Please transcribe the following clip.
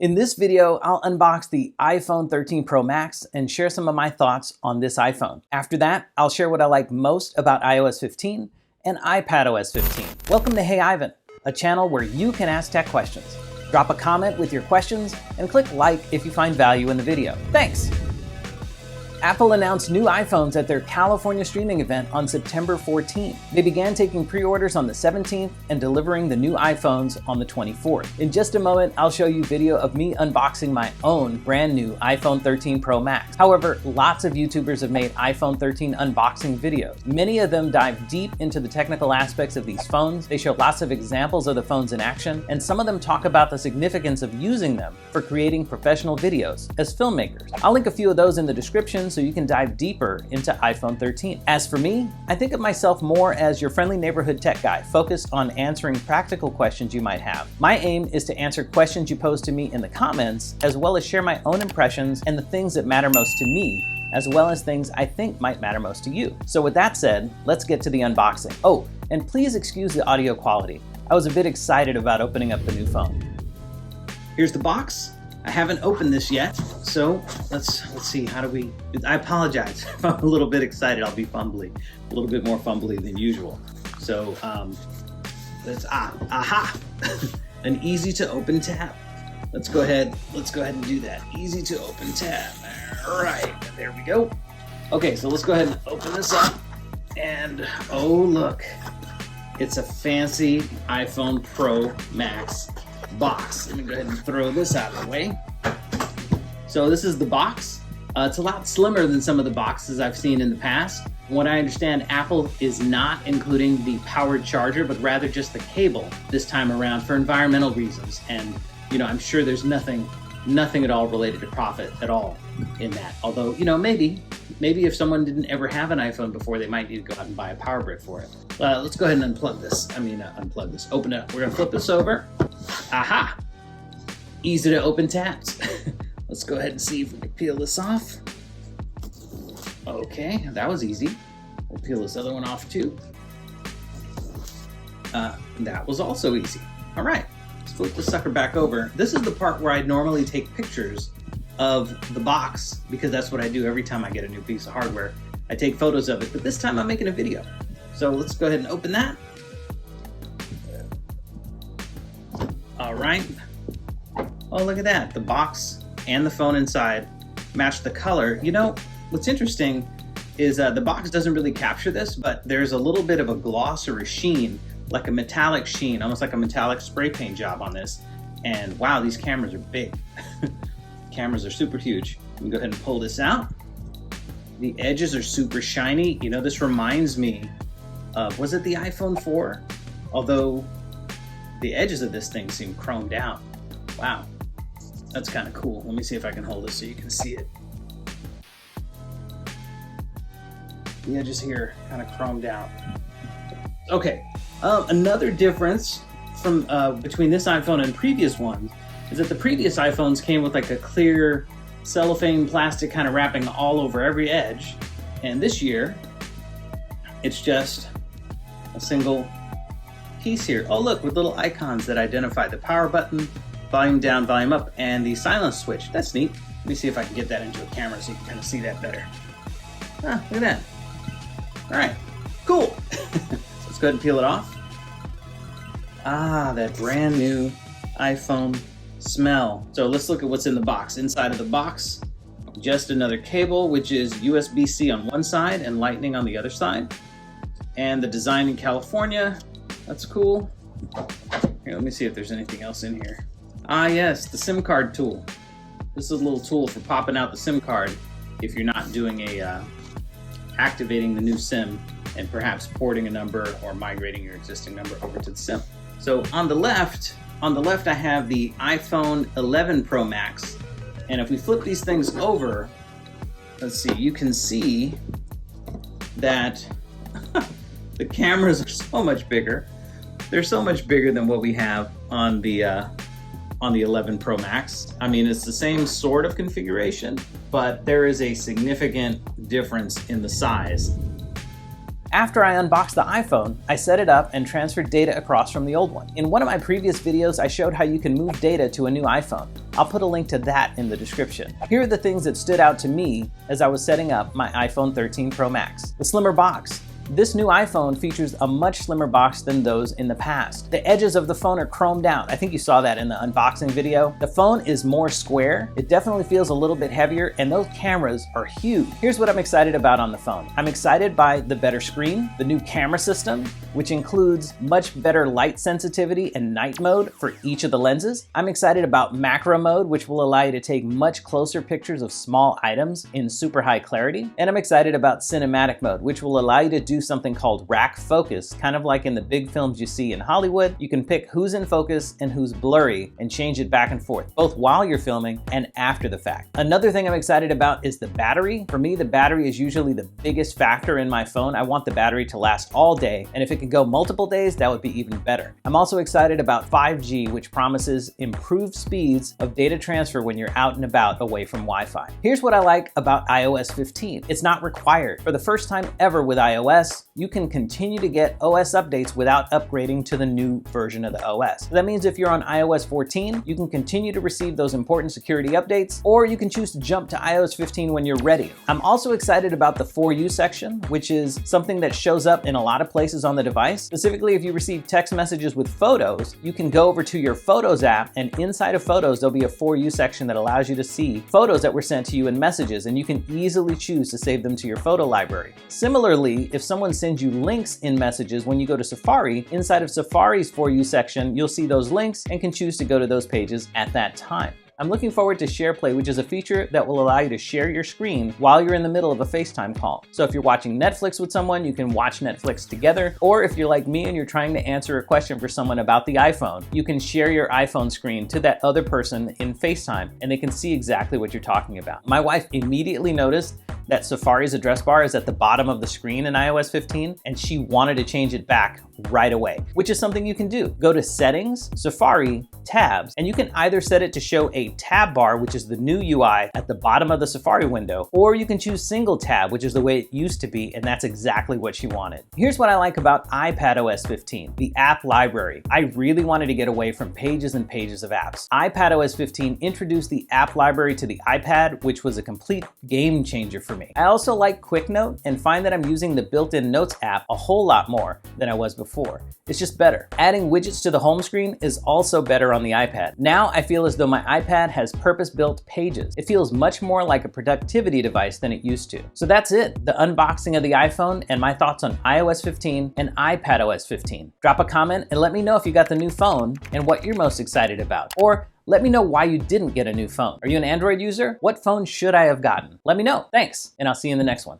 In this video, I'll unbox the iPhone 13 Pro Max and share some of my thoughts on this iPhone. After that, I'll share what I like most about iOS 15 and iPadOS 15. Welcome to Hey Ivan, a channel where you can ask tech questions. Drop a comment with your questions and click like if you find value in the video. Thanks! Apple announced new iPhones at their California streaming event on September 14. They began taking pre-orders on the 17th and delivering the new iPhones on the 24th. In just a moment, I'll show you video of me unboxing my own brand new iPhone 13 Pro Max. However, lots of YouTubers have made iPhone 13 unboxing videos. Many of them dive deep into the technical aspects of these phones. They show lots of examples of the phones in action, and some of them talk about the significance of using them for creating professional videos as filmmakers. I'll link a few of those in the description so you can dive deeper into iPhone 13. As for me, I think of myself more as your friendly neighborhood tech guy, focused on answering practical questions you might have. My aim is to answer questions you pose to me in the comments, as well as share my own impressions and the things that matter most to me, as well as things I think might matter most to you. So with that said, let's get to the unboxing. Oh, and please excuse the audio quality. I was a bit excited about opening up the new phone. Here's the box. I haven't opened this yet, so let's see, how do we, I apologize if I'm a little bit excited, I'll be fumbly, a little bit more fumbly than usual. So, let's, an easy to open tab. Let's go ahead and do that. Easy to open tab, all right, there we go. Okay, so let's go ahead and open this up, and oh look, it's a fancy iPhone Pro Max box. Let me go ahead and throw this out of the way. So this is the box. It's a lot slimmer than some of the boxes I've seen in the past. From what I understand, Apple is not including the powered charger, but rather just the cable this time around for environmental reasons. And you know, I'm sure there's nothing at all related to profit at all in that. Although, you know, maybe if someone didn't ever have an iPhone before, they might need to go out and buy a power brick for it. Let's go ahead and unplug this. Unplug this. Open it up. We're gonna flip this over. Aha! Easy to open tabs. Let's go ahead and see if we can peel this off. Okay, that was easy. We'll peel this other one off too. That was also easy. All right, let's flip the sucker back over. This is the part where I normally take pictures of the box, because that's what I do every time I get a new piece of hardware. I take photos of it, but this time I'm making a video. So let's go ahead and open that. All right. Oh, look at that. The box and the phone inside match the color. You know, what's interesting is the box doesn't really capture this, but there's a little bit of a gloss or a sheen, like a metallic sheen, almost like a metallic spray paint job on this. And wow, these cameras are big. Cameras are super huge. Let me go ahead and pull this out. The edges are super shiny. You know, this reminds me of, was it the iPhone 4? Although the edges of this thing seem chromed out. Wow, that's kind of cool. Let me see if I can hold this so you can see it. The edges here kind of chromed out. Okay, another difference from between this iPhone and previous ones is that the previous iPhones came with like a clear cellophane plastic kind of wrapping all over every edge, and this year it's just a single piece here. Oh look, with little icons that identify the power button, volume down, volume up, and the silence switch. That's neat. Let me see if I can get that into a camera so you can kind of see that better. Ah, look at that. All right, cool. Let's go ahead and peel it off. Ah, that brand new iPhone smell. So let's look at what's in the box. Inside of the box, just another cable, which is USB-C on one side and Lightning on the other side. And the design in California. That's cool. Here, let me see if there's anything else in here. Ah, yes, the SIM card tool. This is a little tool for popping out the SIM card if you're not doing activating the new SIM and perhaps porting a number or migrating your existing number over to the SIM. So on the left I have the iPhone 11 Pro Max. And if we flip these things over, let's see, you can see that the cameras are so much bigger. They're so much bigger than what we have on the 11 Pro Max. I mean, it's the same sort of configuration, but there is a significant difference in the size. After I unboxed the iPhone, I set it up and transferred data across from the old one. In one of my previous videos, I showed how you can move data to a new iPhone. I'll put a link to that in the description. Here are the things that stood out to me as I was setting up my iPhone 13 Pro Max. The slimmer box. This new iPhone features a much slimmer box than those in the past. The edges of the phone are chromed out. I think you saw that in the unboxing video. The phone is more square. It definitely feels a little bit heavier, and those cameras are huge. Here's what I'm excited about on the phone. I'm excited by the better screen, the new camera system, which includes much better light sensitivity and night mode for each of the lenses. I'm excited about macro mode, which will allow you to take much closer pictures of small items in super high clarity. And I'm excited about cinematic mode, which will allow you to do something called rack focus, kind of like in the big films you see in Hollywood. You can pick who's in focus and who's blurry and change it back and forth, both while you're filming and after the fact. Another thing I'm excited about is the battery. For me, the battery is usually the biggest factor in my phone. I want the battery to last all day, and if it could go multiple days, that would be even better. I'm also excited about 5G, which promises improved speeds of data transfer when you're out and about away from Wi-Fi. Here's what I like about iOS 15. It's not required. For the first time ever with iOS, you can continue to get OS updates without upgrading to the new version of the OS. So that means if you're on iOS 14, you can continue to receive those important security updates, or you can choose to jump to iOS 15 when you're ready. I'm also excited about the For You section, which is something that shows up in a lot of places on the device. Specifically, if you receive text messages with photos, you can go over to your Photos app, and inside of Photos, there'll be a For You section that allows you to see photos that were sent to you in messages, and you can easily choose to save them to your photo library. Similarly, if someone sends you links in messages when you go to Safari, inside of Safari's For You section, you'll see those links and can choose to go to those pages at that time. I'm looking forward to SharePlay, which is a feature that will allow you to share your screen while you're in the middle of a FaceTime call. So if you're watching Netflix with someone, you can watch Netflix together. Or if you're like me and you're trying to answer a question for someone about the iPhone, you can share your iPhone screen to that other person in FaceTime, and they can see exactly what you're talking about. My wife immediately noticed that Safari's address bar is at the bottom of the screen in iOS 15, and she wanted to change it back right away, which is something you can do. Go to Settings, Safari, Tabs, and you can either set it to show a tab bar, which is the new UI at the bottom of the Safari window, or you can choose single tab, which is the way it used to be, and that's exactly what she wanted. Here's what I like about iPadOS 15, the app library. I really wanted to get away from pages and pages of apps. iPadOS 15 introduced the app library to the iPad, which was a complete game changer for me. I also like Quick Note and find that I'm using the built-in Notes app a whole lot more than I was before. It's just better. Adding widgets to the home screen is also better on the iPad. Now I feel as though my iPad has purpose-built pages. It feels much more like a productivity device than it used to. So that's it, the unboxing of the iPhone and my thoughts on iOS 15 and iPadOS 15. Drop a comment and let me know if you got the new phone and what you're most excited about. Or let me know why you didn't get a new phone. Are you an Android user? What phone should I have gotten? Let me know. Thanks, and I'll see you in the next one.